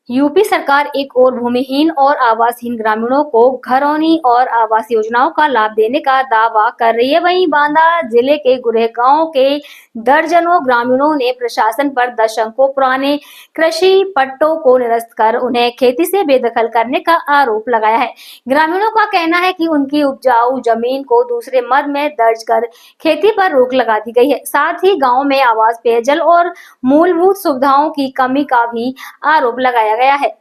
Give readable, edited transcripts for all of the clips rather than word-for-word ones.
UP सरकार एक ओर भूमिहीन और आवासहीन ग्रामीणों को घरौनी और आवास योजनाओं का लाभ देने का दावा कर रही है, वहीं बांदा जिले के गुरेगांव के दर्जनों ग्रामीणों ने प्रशासन पर दशकों पुराने कृषि पट्टों को निरस्त कर उन्हें खेती से बेदखल करने का आरोप लगाया है। ग्रामीणों का कहना है कि उनकी उपजाऊ जमीन को दूसरे मद में दर्ज कर खेती पर रोक लगा दी गई है। साथ ही गाँव में आवास, पेयजल और मूलभूत सुविधाओं की कमी का भी आरोप लगाया गया है।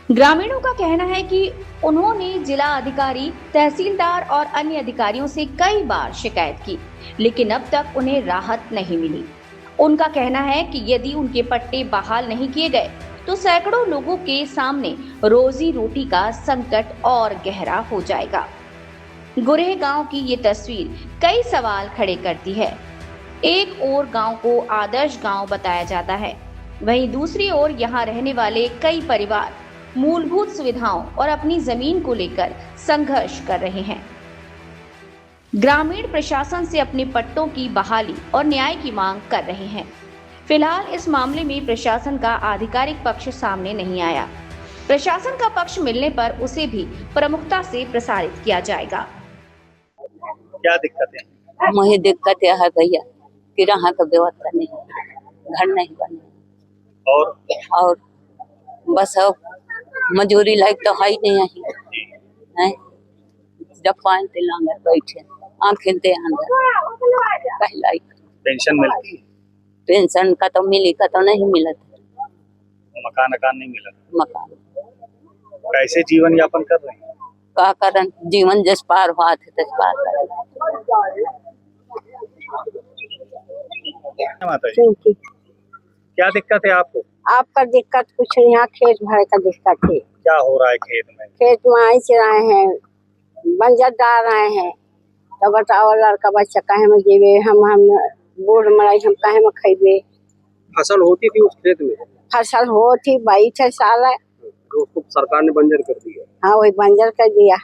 ग्रामीणों का कहना है कि उन्होंने जिला अधिकारी, तहसीलदार और अन्य अधिकारियों से कई बार शिकायत की, लेकिन अब तक उन्हें राहत नहीं मिली। उनका कहना है कि यदि उनके पट्टे बहाल नहीं किए गए तो सैकड़ों लोगों के सामने रोजी रोटी का संकट और गहरा हो जाएगा। गुरेह गांव की ये तस्वीर कई सवाल खड़े करती है। एक ओर गांव को आदर्श गांव बताया जाता है, वहीं दूसरी ओर यहाँ रहने वाले कई परिवार मूलभूत सुविधाओं और अपनी जमीन को लेकर संघर्ष कर रहे हैं। ग्रामीण प्रशासन से अपने पट्टों की बहाली और न्याय की मांग कर रहे हैं। फिलहाल इस मामले में प्रशासन का आधिकारिक पक्ष सामने नहीं आया। प्रशासन का पक्ष मिलने पर उसे भी प्रमुखता से प्रसारित किया जाएगा। क्या दिक्कत है? मुझे दिक्कत यह है भैया कि यहाँ का व्यवस्था नहीं, घर नहीं बने और बस अब मजूरी लायक तो है ही नहीं है। जब पानी ते लांगर बैठे आँखें ते अंदर पहला पेंशन मिलती है? पेंशन का तो मिली का तो नहीं मिला, मकान नहीं मिला। मकान कैसे जीवन यापन कर रहे हैं? का कारण जीवन जस पार हुआ थे तस पार कर। माता जी, क्या दिक्कत है आपको? आपका दिक्कत कुछ नहीं, यहाँ खेत भरे का दिक्कत है। क्या हो रहा है खेत में? खेत में आई चलाए हैं, बंजर डाल रहे हैं, तो बताओ लड़का बच्चा काहे में जीवे, हम बूढ़ मराई हम काहे में खइबे। फसल होती थी उस खेत में? फसल होती 22 साल है, उसको सरकार ने बंजर कर दिया। हाँ वही बंजर कर दिया,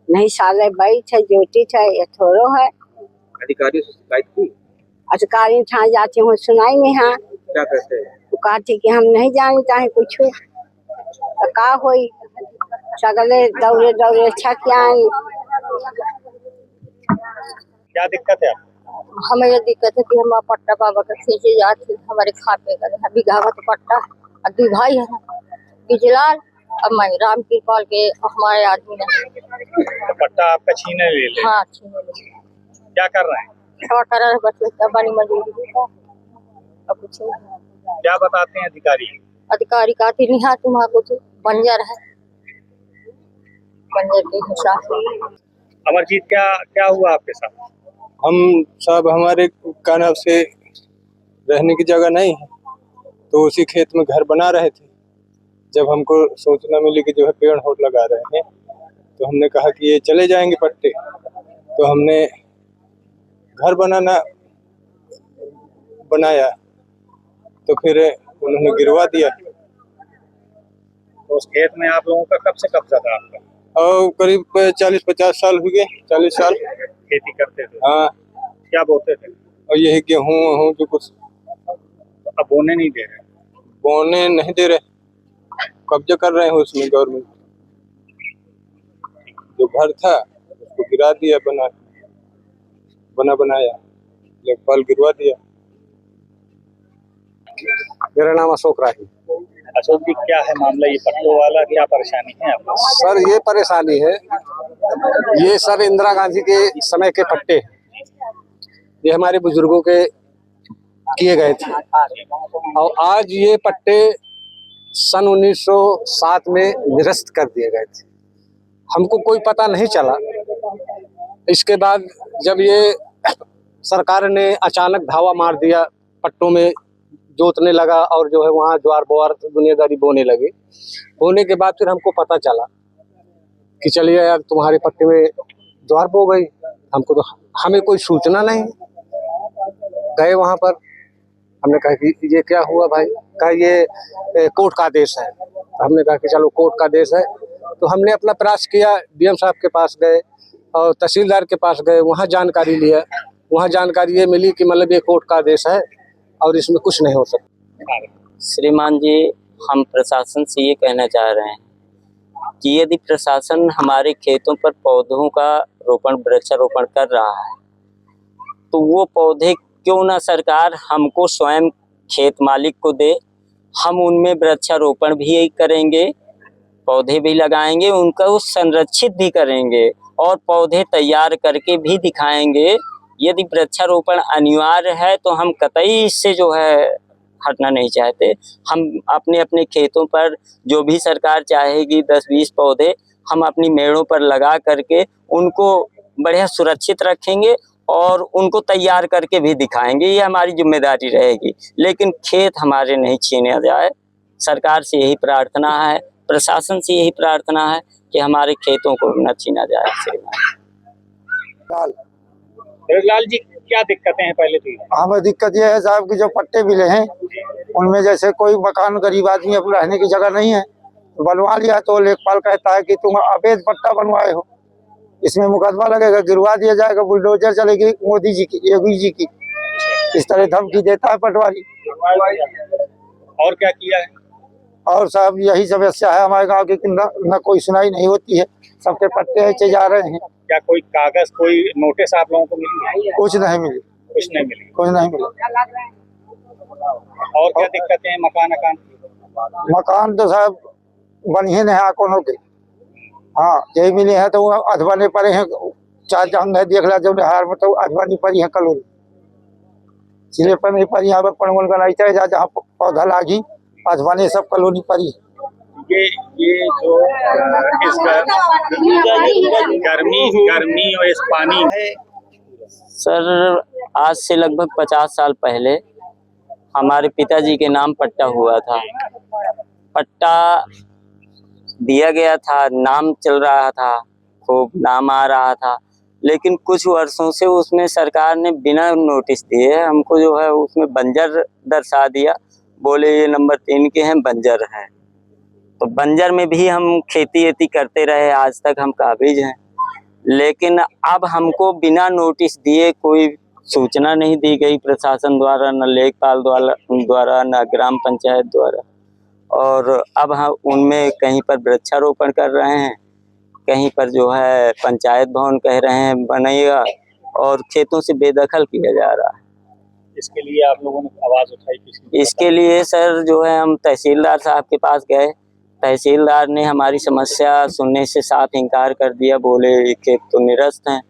नहीं साल 22 ज्योति है, ये थोड़ो है। अधिकारियों से शिकायत की? अधिकारी था जाती हूँ, सुनाई नहीं। हाँ क्या कहते हैं? तो कहती कि हम नहीं जानता है कुछ, तो का होई सगले दौड़े दौड़े छक आए। क्या दिक्कत है? हमें ये दिक्कत है कि हम पट्टा बाबा का खींचे जाते, हमारे खाते का बिघावत पट्टा, और 2 भाई है बिजलाल और मैं राम कृपाल के, हमारे आदमी नहीं। तो पट्टा आपका छीने ले ले? हाँ छीने ले। क्या कर रहे हैं? बस बनी मजदूरी और कुछ नहीं। क्या बताते हैं अधिकारी? अधिकारी कहते नहीं हाँ तुम्हारा कुछ बंजर है, बंजर के हिसाब से। अमरजीत, क्या हुआ आपके साथ? हम सब हमारे कानव से रहने की जगह नहीं है, तो उसी खेत में घर बना रहे थे। जब हमको सूचना मिली कि जो है पेड़ होड़ लगा रहे हैं, तो हमने कहा कि ये चले जाएंगे पट्टे। तो हमने घर बनाया, तो फिर उन्होंने गिरवा दिया। तो उस खेत में आप लोगों का कब से कब्जा था आपका? और करीब 40-50 साल हो गए, 40 साल खेती करते थे? हाँ। क्या बोते थे? और यही गेहूँ जो कुछ। तो अब बोने नहीं दे रहे? बोने नहीं दे रहे, कब्जा कर रहे हैं उसमें गवर्नमेंट। जो घर था उसको गिरा दिया, बनाया लेखपाल गिरवा दिया। मेरा नाम अशोक राही। अशोक जी, क्या है मामला ये पट्टों वाला, क्या परेशानी है आपको? सर ये परेशानी है, ये सर इंदिरा गांधी के समय के पट्टे, ये हमारे बुजुर्गों के किए गए थे, और आज ये पट्टे सन 1907 में निरस्त कर दिए गए थे। हमको कोई पता नहीं चला। इसके बाद जब ये सरकार ने अचानक धावा मार दिया, पट्टों में जोतने लगा और जो है वहाँ ज्वार बोआर दुनियादारी बोने लगे। बोने के बाद फिर हमको पता चला कि चलिए यार तुम्हारे पट्टे में ज्वार बो गई। हमको तो हमें कोई सूचना नहीं। गए वहाँ पर, हमने कहा कि ये क्या हुआ भाई? कहा ये कोर्ट का आदेश है। हमने कहा कि चलो कोर्ट का आदेश है, तो हमने अपना प्रयास किया। डीएम साहब के पास गए और तहसीलदार के पास गए, वहाँ जानकारी लिया। वहाँ जानकारी ये मिली कि मतलब ये कोर्ट का आदेश है और इसमें कुछ नहीं हो सकता। श्रीमान जी, हम प्रशासन से ये कहना चाह रहे हैं कि यदि प्रशासन हमारे खेतों पर पौधों का वृक्षारोपण कर रहा है, तो वो पौधे क्यों ना सरकार हमको स्वयं खेत मालिक को दे। हम उनमें वृक्षारोपण भी करेंगे, पौधे भी लगाएंगे, उनको संरक्षित भी करेंगे और पौधे तैयार करके भी दिखाएंगे। यदि वृक्षारोपण अनिवार्य है तो हम कतई इससे जो है हटना नहीं चाहते। हम अपने अपने खेतों पर जो भी सरकार चाहेगी 10-20 पौधे हम अपनी मेड़ों पर लगा करके उनको बढ़िया सुरक्षित रखेंगे और उनको तैयार करके भी दिखाएंगे। ये हमारी जिम्मेदारी रहेगी, लेकिन खेत हमारे नहीं छीने जाए। सरकार से यही प्रार्थना है, प्रशासन से यही प्रार्थना है कि हमारे खेतों को न छीना जाए। लाल जी, क्या दिक्कतें हैं? पहले तो हमें दिक्कत ये है साहब कि जो पट्टे मिले हैं उनमें जैसे कोई मकान गरीब आदमी अपने रहने की जगह नहीं है, बनवा लिया तो लेखपाल कहता है कि तुम अवैध पट्टा बनवाए हो, इसमें मुकदमा लगेगा, गिरवा दिया जाएगा, बुलडोजर चलेगी मोदी जी की, योगी जी की। इस तरह धमकी देता है पटवारी। और क्या किया है? और साहब यही समस्या है हमारे गांव की, न कोई सुनाई नहीं होती है, सबके पट्टे ऐसे जा रहे हैं। क्या कोई कागज, कोई नोटिस आप लोगों को मिली? कुछ नहीं मिली। कुछ नहीं मिली? कुछ नहीं मिला। और क्या दिक्कतें हैं? मकान तो साहब बनिए नहीं है कोनो के। हाँ, यही मिले हैं तो अधवाने पड़े हैं, 4 जंग है देख ला जो हार में, तो अधवानी पड़ी है कलोनी सिले पर नहीं पड़ी। यहाँ पर पणवल गनाइता है जहाँ पौधा लागी, अधवाने सब कलोनी पड़ी। ये जो इस गर्मी और इस पानी है सर, आज से लगभग 50 साल पहले हमारे पिताजी के नाम पट्टा हुआ था। पट्टा दिया गया था, नाम चल रहा था, खूब नाम आ रहा था, लेकिन कुछ वर्षों से उसमें सरकार ने बिना नोटिस दिए हमको जो है उसमें बंजर दर्शा दिया। बोले ये नंबर 3 के हैं, बंजर है। तो बंजर में भी हम खेती करते रहे, आज तक हम काबिज हैं। लेकिन अब हमको बिना नोटिस दिए कोई सूचना नहीं दी गई प्रशासन द्वारा, न लेखपाल द्वारा, न ग्राम पंचायत द्वारा। और अब हम उनमें कहीं पर वृक्षारोपण कर रहे हैं, कहीं पर जो है पंचायत भवन कह रहे हैं बनेगा, और खेतों से बेदखल किया जा रहा है। इसके लिए आप लोगों ने आवाज उठाई किसी? इसके लिए सर जो है हम तहसीलदार साहब के पास गए। तहसीलदार ने हमारी समस्या सुनने से साफ इनकार कर दिया। बोले ये खेत तो निरस्त हैं,